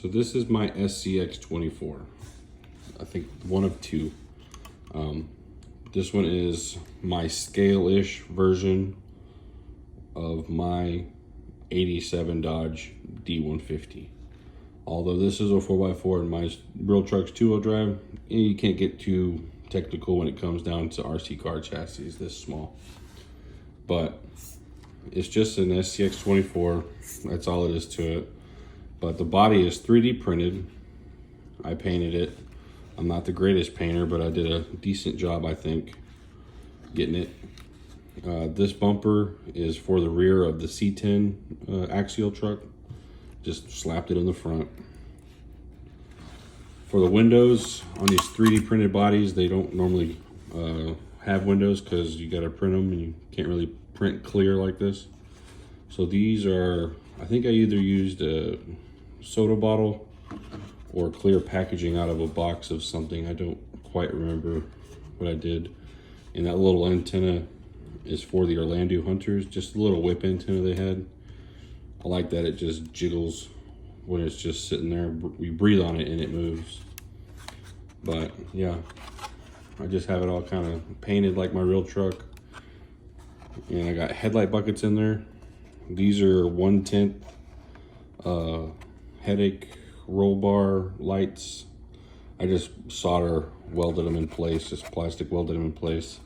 So this is my Scx24. I think one of two. This one is my scale-ish version of my 87 Dodge D150. Although this is a 4x4 and my real truck's 2-wheel drive, you can't get too technical when it comes down to RC car chassis this small. But it's just an Scx24, that's all it is to it. But the body is 3D printed. I painted it. I'm not the greatest painter, but I did a decent job, I think, getting it. This bumper is for the rear of the C10 axial truck. Just slapped it in the front. For the windows on these 3D printed bodies, they don't normally have windows because you gotta print them and you can't really print clear like this. So these are, I think I either used a soda bottle or clear packaging out of a box of something. I don't quite remember what I did. And that little antenna is for the Orlando Hunters, just a little whip antenna they had. I like that it just jiggles when it's just sitting there. We breathe on it and it moves. But yeah, I just have it all kind of painted like my real truck. And I got headlight buckets in there. These are 1/10 headache roll bar lights. I just solder welded them in place, just plastic welded them in place.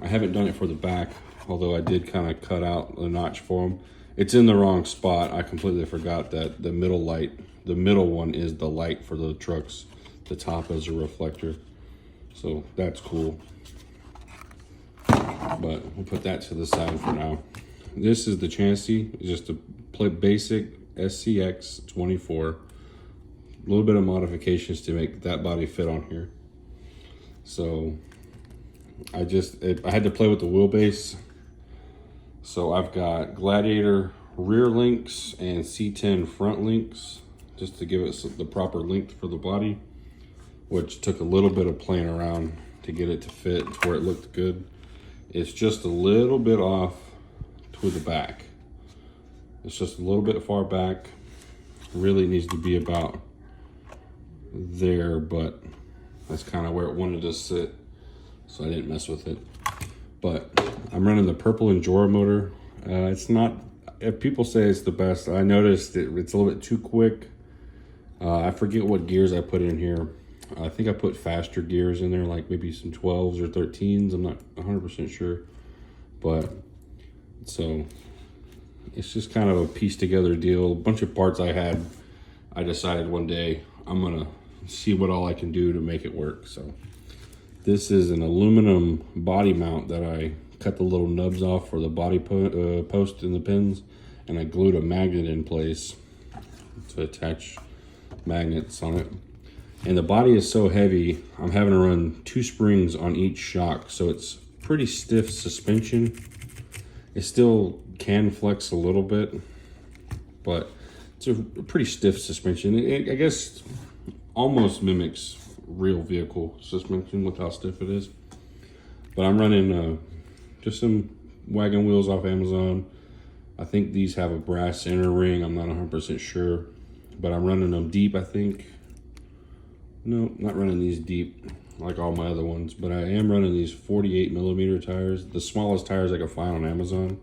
I haven't done it for the back, although I did kind of cut out a notch for them. It's in the wrong spot. I completely forgot that the middle light, the middle one is the light for the trucks. The top is a reflector. So that's cool. But we'll put that to the side for now. This is the chassis, just a basic Scx24. A little bit of modifications to make that body fit on here. So I had to play with the wheelbase. So I've got Gladiator rear links and C10 front links just to give it the proper length for the body, which took a little bit of playing around to get it to fit to where it looked good. It's just a little bit off to the back. It's just a little bit far back. Really needs to be about there, but that's kind of where it wanted to sit, so I didn't mess with it. But I'm running the purple Endura motor. It's not, if people say it's the best, I noticed it's a little bit too quick. I forget what gears I put in here. I think I put faster gears in there, like maybe some 12s or 13s. I'm not 100% sure. But so it's just kind of a piece together deal. A bunch of parts I had. I decided one day I'm gonna see what all I can do to make it work. So this is an aluminum body mount that I cut the little nubs off for the body post and the pins, and I glued a magnet in place to attach magnets on it. And the body is so heavy, I'm having to run 2 springs on each shock, so it's pretty stiff suspension. It still can flex a little bit, but it's a pretty stiff suspension. I guess almost mimics real vehicle suspension with how stiff it is. But I'm running just some wagon wheels off Amazon. I think these have a brass inner ring. I'm not 100% sure, but I'm running them deep, I think. No, not running these deep like all my other ones, but I am running these 48mm tires, the smallest tires I could find on Amazon.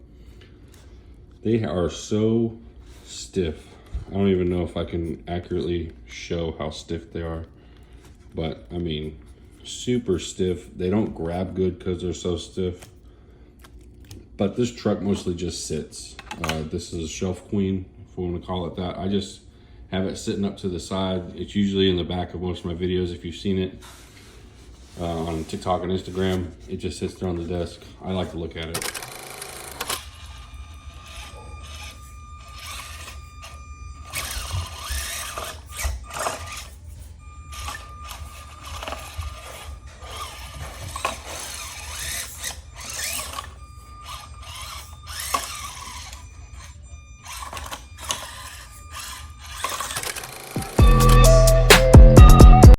They are so stiff. I don't even know if I can accurately show how stiff they are, but I mean, super stiff. They don't grab good because they're so stiff. But this truck mostly just sits. This is a shelf queen, if we want to call it that. I just have it sitting up to the side. It's usually in the back of most of my videos if you've seen it on TikTok and Instagram. It just sits there on the desk. I like to look at it.